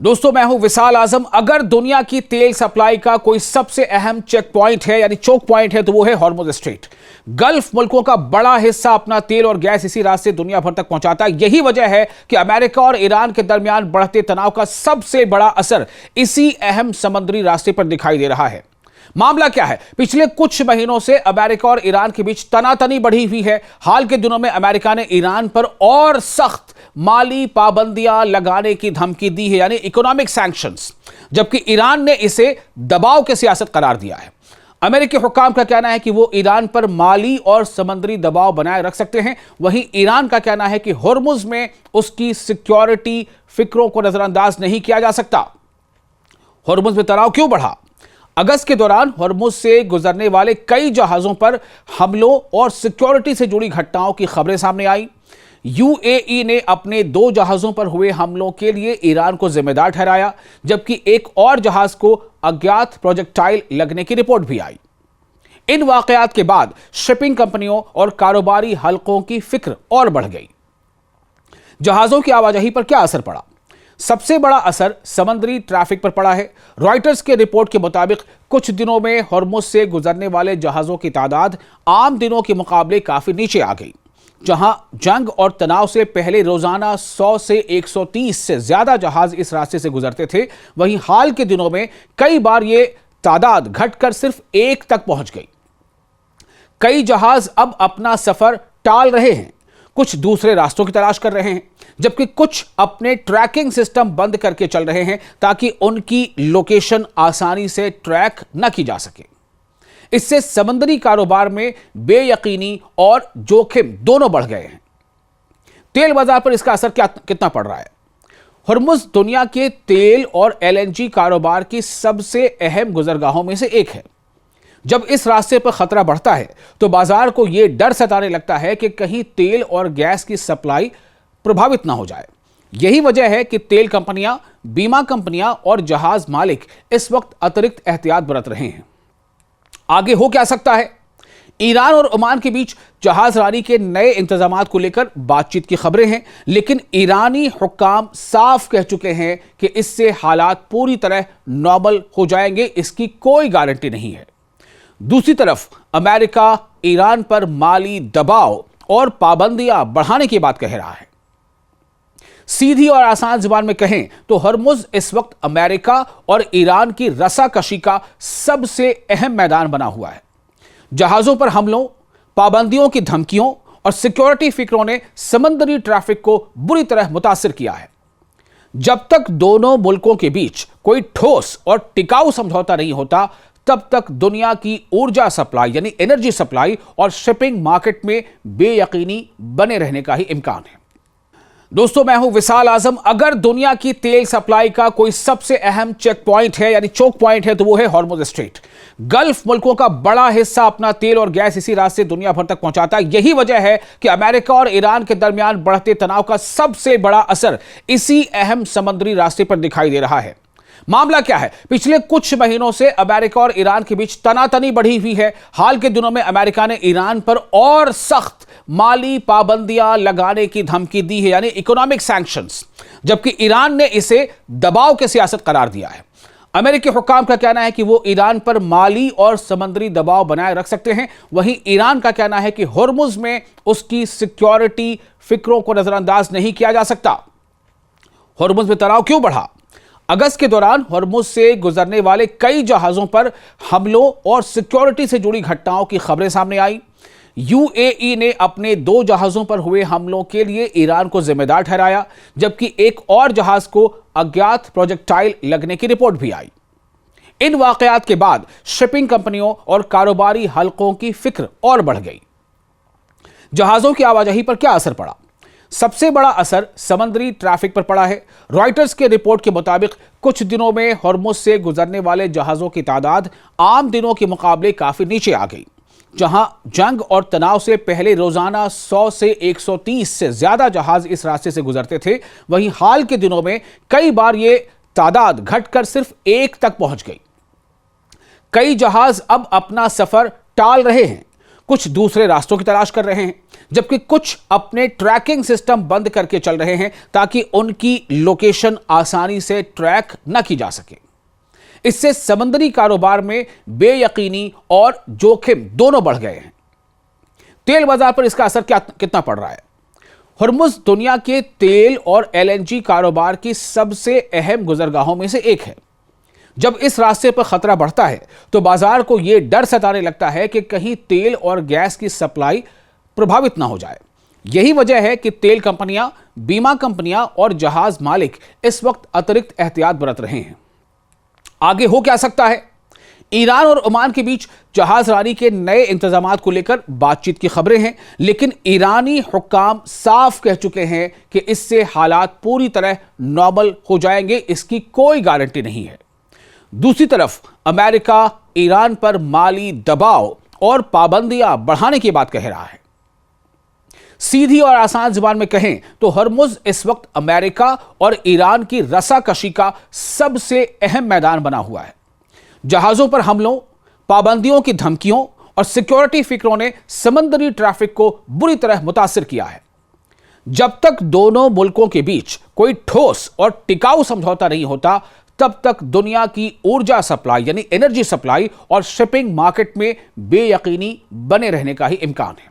दोस्तों मैं हूं विशाल आजम। अगर दुनिया की तेल सप्लाई का कोई सबसे अहम चेक पॉइंट है यानी चोक पॉइंट है तो वो है हॉर्मुज स्ट्रेट। गल्फ मुल्कों का बड़ा हिस्सा अपना तेल और गैस इसी रास्ते से दुनिया भर तक पहुंचाता है। यही वजह है कि अमेरिका और ईरान के दरमियान बढ़ते तनाव का सबसे बड़ा असर इसी अहम समुद्री रास्ते पर दिखाई दे रहा है। मामला क्या है? पिछले कुछ महीनों से अमेरिका और ईरान के बीच तनातनी बढ़ी हुई है। हाल के दिनों में अमेरिका ने ईरान पर और सख्त माली पाबंदियां लगाने की धमकी दी है यानी इकोनॉमिक सैंक्शंस, जबकि ईरान ने इसे दबाव की सियासत करार दिया है। अमेरिकी हुक्काम का कहना है कि वो ईरान पर माली और समुद्री दबाव बनाए रख सकते हैं। वहीं ईरान का कहना है कि होर्मुज में उसकी सिक्योरिटी फिक्रों को नजरअंदाज नहीं किया जा सकता। होर्मुज में तनाव क्यों बढ़ा? अगस्त के दौरान होर्मुज से गुजरने वाले कई जहाजों पर हमलों और सिक्योरिटी से जुड़ी घटनाओं की खबरें सामने आई। यूएई ने अपने 2 जहाजों पर हुए हमलों के लिए ईरान को जिम्मेदार ठहराया, जबकि एक और जहाज को अज्ञात प्रोजेक्टाइल लगने की रिपोर्ट भी आई। इन वाकयात के बाद शिपिंग कंपनियों और कारोबारी हलकों की फिक्र और बढ़ गई। जहाजों की आवाजाही पर क्या असर पड़ा? सबसे बड़ा असर समुद्री ट्रैफिक पर पड़ा है। रॉयटर्स के रिपोर्ट के मुताबिक कुछ दिनों में होर्मुज से गुजरने वाले जहाजों की तादाद आम दिनों के मुकाबले काफी नीचे आ गई। जहां जंग और तनाव से पहले रोजाना 100 से 130 से ज्यादा जहाज इस रास्ते से गुजरते थे, वहीं हाल के दिनों में कई बार यह तादाद घटकर सिर्फ 1 तक पहुंच गई। कई जहाज अब अपना सफर टाल रहे हैं, कुछ दूसरे रास्तों की तलाश कर रहे हैं, जबकि कुछ अपने ट्रैकिंग सिस्टम बंद करके चल रहे हैं ताकि उनकी लोकेशन आसानी से ट्रैक न की जा सके। इससे समुद्री कारोबार में बेयकीनी और जोखिम दोनों बढ़ गए हैं। तेल बाजार पर इसका असर कितना पड़ रहा है? होर्मुज दुनिया के तेल और एलएनजी कारोबार की सबसे अहम गुजरगाहों में से एक है। जब इस रास्ते पर खतरा बढ़ता है तो बाजार को यह डर सताने लगता है कि कहीं तेल और गैस की सप्लाई प्रभावित ना हो जाए। यही वजह है कि तेल कंपनियां, बीमा कंपनियां और जहाज मालिक इस वक्त अतिरिक्त एहतियात बरत रहे हैं। आगे हो क्या सकता है? ईरान और ओमान के बीच जहाजरानी के नए इंतजामात को लेकर बातचीत की खबरें हैं, लेकिन ईरानी हुक्काम साफ कह चुके हैं कि इससे हालात पूरी तरह नॉर्मल हो जाएंगे, इसकी कोई गारंटी नहीं है। दूसरी तरफ अमेरिका ईरान पर माली दबाव और पाबंदियां बढ़ाने की बात कह रहा है। सीधी और आसान जुबान में कहें तो होर्मुज इस वक्त अमेरिका और ईरान की रस्साकशी का सबसे अहम मैदान बना हुआ है। जहाजों पर हमलों, पाबंदियों की धमकियों और सिक्योरिटी फिक्रों ने समुद्री ट्रैफिक को बुरी तरह मुतासिर किया है। जब तक दोनों मुल्कों के बीच कोई ठोस और टिकाऊ समझौता नहीं होता, तब तक दुनिया की ऊर्जा सप्लाई यानी एनर्जी सप्लाई और शिपिंग मार्केट में बेयकीनी बने रहने का ही इम्कान है। दोस्तों मैं हूं विशाल आजम। अगर दुनिया की तेल सप्लाई का कोई सबसे अहम चेक पॉइंट है यानी चोक पॉइंट है तो वो है हॉर्मुज स्ट्रेट। गल्फ मुल्कों का बड़ा हिस्सा अपना तेल और गैस इसी रास्ते से दुनिया भर तक पहुंचाता है। यही वजह है कि अमेरिका और ईरान के दरमियान बढ़ते तनाव का सबसे बड़ा असर इसी अहम समुद्री रास्ते पर दिखाई दे रहा है। मामला क्या है? पिछले कुछ महीनों से अमेरिका और ईरान के बीच तनातनी बढ़ी हुई है। हाल के दिनों में अमेरिका ने ईरान पर और सख्त माली पाबंदियां लगाने की धमकी दी है यानी इकोनॉमिक सैंक्शंस, जबकि ईरान ने इसे दबाव की सियासत करार दिया है। अमेरिकी हुक्काम का कहना है कि वो ईरान पर माली और समुद्री दबाव बनाए रख सकते हैं। वहीं ईरान का कहना है कि होर्मुज में उसकी सिक्योरिटी फिक्रों को नजरअंदाज नहीं किया जा सकता। होर्मुज में तनाव क्यों बढ़ा? अगस्त के दौरान होर्मुज से गुजरने वाले कई जहाजों पर हमलों और सिक्योरिटी से जुड़ी घटनाओं की खबरें सामने आई। यूएई ने अपने 2 जहाजों पर हुए हमलों के लिए ईरान को जिम्मेदार ठहराया, जबकि एक और जहाज को अज्ञात प्रोजेक्टाइल लगने की रिपोर्ट भी आई। इन वाकयात के बाद शिपिंग कंपनियों और कारोबारी हलकों की फिक्र और बढ़ गई। जहाजों की आवाजाही पर क्या असर पड़ा? सबसे बड़ा असर समुद्री ट्रैफिक पर पड़ा है। रॉयटर्स के रिपोर्ट के मुताबिक कुछ दिनों में होर्मुज से गुजरने वाले जहाजों की तादाद आम दिनों के मुकाबले काफी नीचे आ गई। जहां जंग और तनाव से पहले रोजाना 100 से 130 से ज्यादा जहाज इस रास्ते से गुजरते थे, वहीं हाल के दिनों में कई बार यह तादाद घटकर सिर्फ 1 तक पहुंच गई। कई जहाज अब अपना सफर टाल रहे हैं, कुछ दूसरे रास्तों की तलाश कर रहे हैं, जबकि कुछ अपने ट्रैकिंग सिस्टम बंद करके चल रहे हैं ताकि उनकी लोकेशन आसानी से ट्रैक न की जा सके। इससे समुद्री कारोबार में बेयकीनी और जोखिम दोनों बढ़ गए हैं। तेल बाजार पर इसका असर कितना पड़ रहा है? हुर्मुज़ दुनिया के तेल और एलएनजी कारोबार की सबसे अहम गुजरगाहों में से एक है। जब इस रास्ते पर खतरा बढ़ता है तो बाजार को यह डर सताने लगता है कि कहीं तेल और गैस की सप्लाई प्रभावित ना हो जाए। यही वजह है कि तेल कंपनियां, बीमा कंपनियां और जहाज मालिक इस वक्त अतिरिक्त एहतियात बरत रहे हैं। आगे हो क्या सकता है? ईरान और ओमान के बीच जहाजरानी के नए इंतजामात को लेकर बातचीत की खबरें हैं, लेकिन ईरानी हुक्काम साफ कह चुके हैं कि इससे हालात पूरी तरह नॉर्मल हो जाएंगे, इसकी कोई गारंटी नहीं है। दूसरी तरफ अमेरिका ईरान पर माली दबाव और पाबंदियां बढ़ाने की बात कह रहा है। सीधी और आसान जुबान में कहें तो हुर्मुज़ इस वक्त अमेरिका और ईरान की रस्साकशी का सबसे अहम मैदान बना हुआ है। जहाजों पर हमलों, पाबंदियों की धमकियों और सिक्योरिटी फिक्रों ने समुद्री ट्रैफिक को बुरी तरह मुतासिर किया है। जब तक दोनों मुल्कों के बीच कोई ठोस और टिकाऊ समझौता नहीं होता, तब तक दुनिया की ऊर्जा सप्लाई यानी एनर्जी सप्लाई और शिपिंग मार्केट में बेयकीनी बने रहने का ही इम्कान है।